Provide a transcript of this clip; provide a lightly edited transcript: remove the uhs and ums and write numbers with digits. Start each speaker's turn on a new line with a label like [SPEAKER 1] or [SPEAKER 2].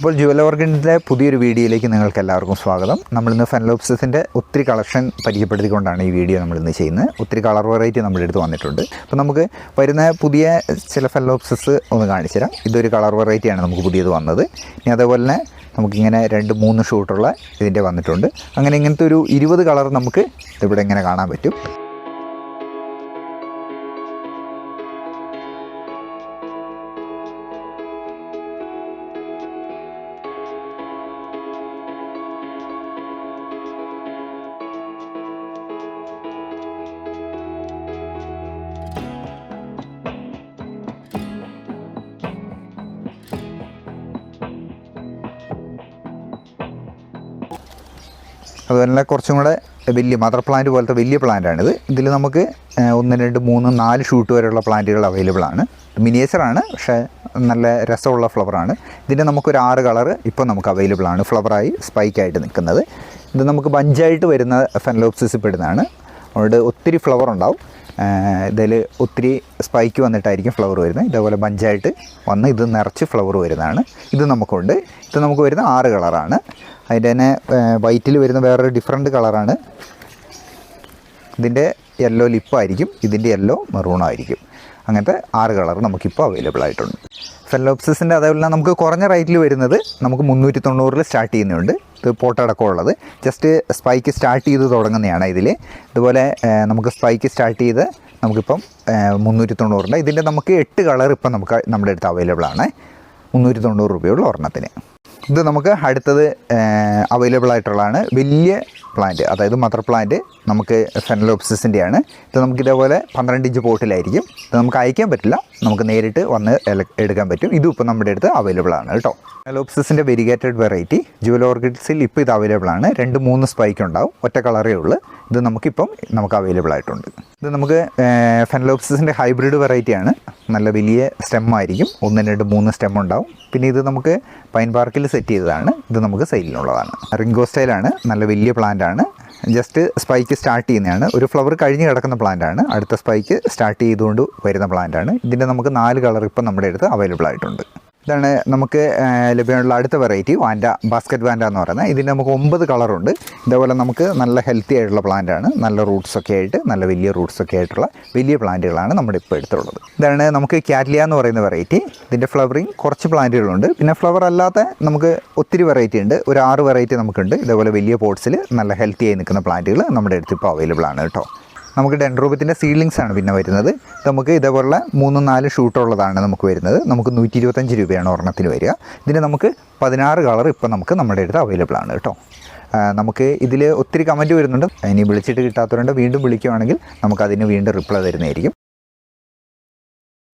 [SPEAKER 1] അപ്പോൾ ജുവൽ ഓർഗൻസിൻ്റെ പുതിയൊരു വീഡിയോയിലേക്ക് നിങ്ങൾക്ക് എല്ലാവർക്കും സ്വാഗതം. നമ്മളിന്ന് ഫെനലോപ്സിസിൻ്റെ ഒത്തിരി കളക്ഷൻ പരിചയപ്പെടുത്തിക്കൊണ്ടാണ് ഈ വീഡിയോ നമ്മളിന്ന് ചെയ്യുന്നത്. ഒത്തിരി കളർ വെറൈറ്റി നമ്മുടെ അടുത്ത് വന്നിട്ടുണ്ട്. അപ്പോൾ നമുക്ക് വരുന്ന പുതിയ ചില ഫെനലോപ്സിസ് ഒന്ന് കാണിച്ചു തരാം. ഇതൊരു കളർ വെറൈറ്റിയാണ് നമുക്ക് പുതിയത് വന്നത്. ഇനി അതേപോലെ തന്നെ നമുക്കിങ്ങനെ 2-3 ഷൂട്ടുള്ള ഇതിൻ്റെ വന്നിട്ടുണ്ട്. അങ്ങനെ ഇങ്ങനത്തെ ഒരു 20 കളർ നമുക്ക് ഇവിടെ ഇങ്ങനെ കാണാൻ പറ്റും. അതുപോലെ തന്നെ കുറച്ചും കൂടെ വലിയ മദർ പ്ലാന്റ് പോലത്തെ വലിയ പ്ലാന്റാണിത്. ഇതിൽ നമുക്ക് 1, 2, 3, 4 ഷൂട്ട് വരെയുള്ള പ്ലാന്റുകൾ അവൈലബിൾ ആണ്. മിനിയേച്ചറാണ്, പക്ഷേ നല്ല രസമുള്ള ഫ്ലവറാണ്. ഇതിൻ്റെ നമുക്കൊരു 6 കളറ് ഇപ്പോൾ നമുക്ക് അവൈലബിൾ ആണ്, ഫ്ലവറായി സ്പൈക്കായിട്ട് നിൽക്കുന്നത്. ഇത് നമുക്ക് ബഞ്ചായിട്ട് വരുന്ന ഫെനലോപ്സിസ് പെടുന്നതാണ്. അതുകൊണ്ട് ഒത്തിരി ഫ്ലവർ ഉണ്ടാവും. ഇതിൽ ഒത്തിരി സ്പൈക്ക് വന്നിട്ടായിരിക്കും ഫ്ലവർ വരുന്നത്. ഇതേപോലെ ബഞ്ചായിട്ട് വന്ന് ഇത് നിറച്ച് ഫ്ലവർ വരുന്നതാണ്. ഇത് നമുക്കുണ്ട്. ഇത് നമുക്ക് വരുന്ന 6 കളറാണ്. അതിൻ്റെ തന്നെ വൈറ്റിൽ വരുന്ന വേറൊരു ഡിഫറെൻറ്റ് കളറാണ്. ഇതിൻ്റെ യെല്ലോ ലിപ്പായിരിക്കും, ഇതിൻ്റെ യെല്ലോ മെറൂണായിരിക്കും. അങ്ങനത്തെ 6 കളർ നമുക്കിപ്പോൾ അവൈലബിൾ ആയിട്ടുണ്ട്. ഫെനലോപ്സിസിൻ്റെ അതേപോലെ നമുക്ക് കുറഞ്ഞ റേറ്റിൽ വരുന്നത് നമുക്ക് 390 സ്റ്റാർട്ട് ചെയ്യുന്നുണ്ട്. ഇത് പോട്ടടക്കമുള്ളത് ജസ്റ്റ് സ്പൈക്ക് സ്റ്റാർട്ട് ചെയ്ത് തുടങ്ങുന്നതാണ് ഇതിൽ. ഇതുപോലെ നമുക്ക് സ്പൈക്ക് സ്റ്റാർട്ട് ചെയ്ത് നമുക്കിപ്പം 390 ഇതിൻ്റെ നമുക്ക് 8 കളർ ഇപ്പം നമുക്ക് നമ്മുടെ അടുത്ത് അവൈലബിൾ ആണ്. 390 രൂപയുള്ള ഒരെണ്ണത്തിന്. ഇത് നമുക്ക് അടുത്തത് അവൈലബിൾ ആയിട്ടുള്ളതാണ് വലിയ പ്ലാന്റ്, അതായത് മദർ പ്ലാന്റ് നമുക്ക് ഫെനലോപ്സിസിൻ്റെയാണ്. ഇത് നമുക്ക് ഇതേപോലെ 12 ഇഞ്ച് പോട്ടിലായിരിക്കും. ഇത് നമുക്ക് അയക്കാൻ പറ്റില്ല, നമുക്ക് നേരിട്ട് വന്ന് എടുക്കാൻ പറ്റും. ഇതും ഇപ്പോൾ നമ്മുടെ അടുത്ത് അവൈലബിൾ ആണ് കേട്ടോ. ഫെനലോപ്സിസിൻ്റെ വെരിഗേറ്റഡ് വെറൈറ്റി ജുവൽ ഓർക്കിഡ്സിൽ ഇപ്പോൾ ഇത് അവൈലബിൾ ആണ്. 2-3 സ്പൈക്ക് ഉണ്ടാവും, ഒറ്റ കളറേ ഉള്ളൂ. ഇത് നമുക്ക് അവൈലബിൾ ആയിട്ടുണ്ട്. ഇത് നമുക്ക് ഫെനലോപ്സിസിൻ്റെ ഹൈബ്രിഡ് വെറൈറ്റിയാണ്. നല്ല വലിയ സ്റ്റെമ്മായിരിക്കും, 1, 2, 3 സ്റ്റെം ഉണ്ടാവും. പിന്നെ ഇത് നമുക്ക് പൈൻ പാർക്കിൽ സെറ്റ് ചെയ്തതാണ്. ഇത് നമുക്ക് സെയിലിനുള്ളതാണ്. റിംഗോ സ്റ്റൈലാണ്, നല്ല വലിയ പ്ലാന്റാണ്. ജസ്റ്റ് സ്പൈക്ക് സ്റ്റാർട്ട് ചെയ്യുന്നതാണ്. ഒരു ഫ്ലവർ കഴിഞ്ഞ് കിടക്കുന്ന പ്ലാന്റാണ്. അടുത്ത സ്പൈക്ക് സ്റ്റാർട്ട് ചെയ്തുകൊണ്ട് വരുന്ന പ്ലാന്റാണ്. ഇതിൻ്റെ നമുക്ക് 4 കളർ ഇപ്പം നമ്മുടെ അടുത്ത് അവൈലബിൾ ആയിട്ടുണ്ട്. ഇതാണ് നമുക്ക് ലഭ്യമുള്ള അടുത്ത വെറൈറ്റി വാൻഡ, ബാസ്ക്കറ്റ് വാൻഡ എന്ന് പറയുന്നത്. ഇതിന് നമുക്ക് 9 കളറുണ്ട്. ഇതേപോലെ നമുക്ക് നല്ല ഹെൽത്തി ആയിട്ടുള്ള പ്ലാന്റാണ്. നല്ല റൂട്ട്സൊക്കെ ആയിട്ട്, നല്ല വലിയ റൂട്ട്സൊക്കെ ആയിട്ടുള്ള വലിയ പ്ലാന്റുകളാണ് നമ്മുടെ ഇപ്പോൾ എടുത്തുള്ളത്. ഇതാണ് നമുക്ക് കാറ്റ്ലിയ എന്ന് പറയുന്ന വെറൈറ്റി. ഇതിൻ്റെ ഫ്ലവറിങ് കുറച്ച് പ്ലാന്റുകളുണ്ട്. പിന്നെ ഫ്ലവർ അല്ലാത്ത നമുക്ക് ഒത്തിരി വെറൈറ്റി ഉണ്ട്. ഒരു 6 വെറൈറ്റി നമുക്കുണ്ട്. ഇതേപോലെ വലിയ പോട്ട്സിൽ നല്ല ഹെൽത്തി ആയി നിൽക്കുന്ന പ്ലാന്റുകൾ നമ്മുടെ അടുത്ത് ഇപ്പോൾ അവൈലബിൾ ആണ് കേട്ടോ. നമുക്ക് ഡെൻഡ്രോബിയത്തിൻ്റെ സീഡ്ലിങ്സ് ആണ് പിന്നെ വരുന്നത്. നമുക്ക് ഇതേപോലെ 3-4 ഷൂട്ടുള്ളതാണ് നമുക്ക് വരുന്നത്. നമുക്ക് 125 രൂപയാണ് ഒരെണ്ണത്തിന് വരിക. ഇതിന് നമുക്ക് 16 കളർ ഇപ്പോൾ നമുക്ക് നമ്മുടെ അടുത്ത് അവൈലബിൾ ആണ് കേട്ടോ. നമുക്ക് ഇതിൽ ഒത്തിരി കമൻറ്റ് വരുന്നുണ്ട്. ഇനി വിളിച്ചിട്ട് കിട്ടാത്തവരുണ്ട്, വീണ്ടും വിളിക്കുകയാണെങ്കിൽ നമുക്കതിന് വീണ്ടും റിപ്ലൈ തരുന്നതായിരിക്കും.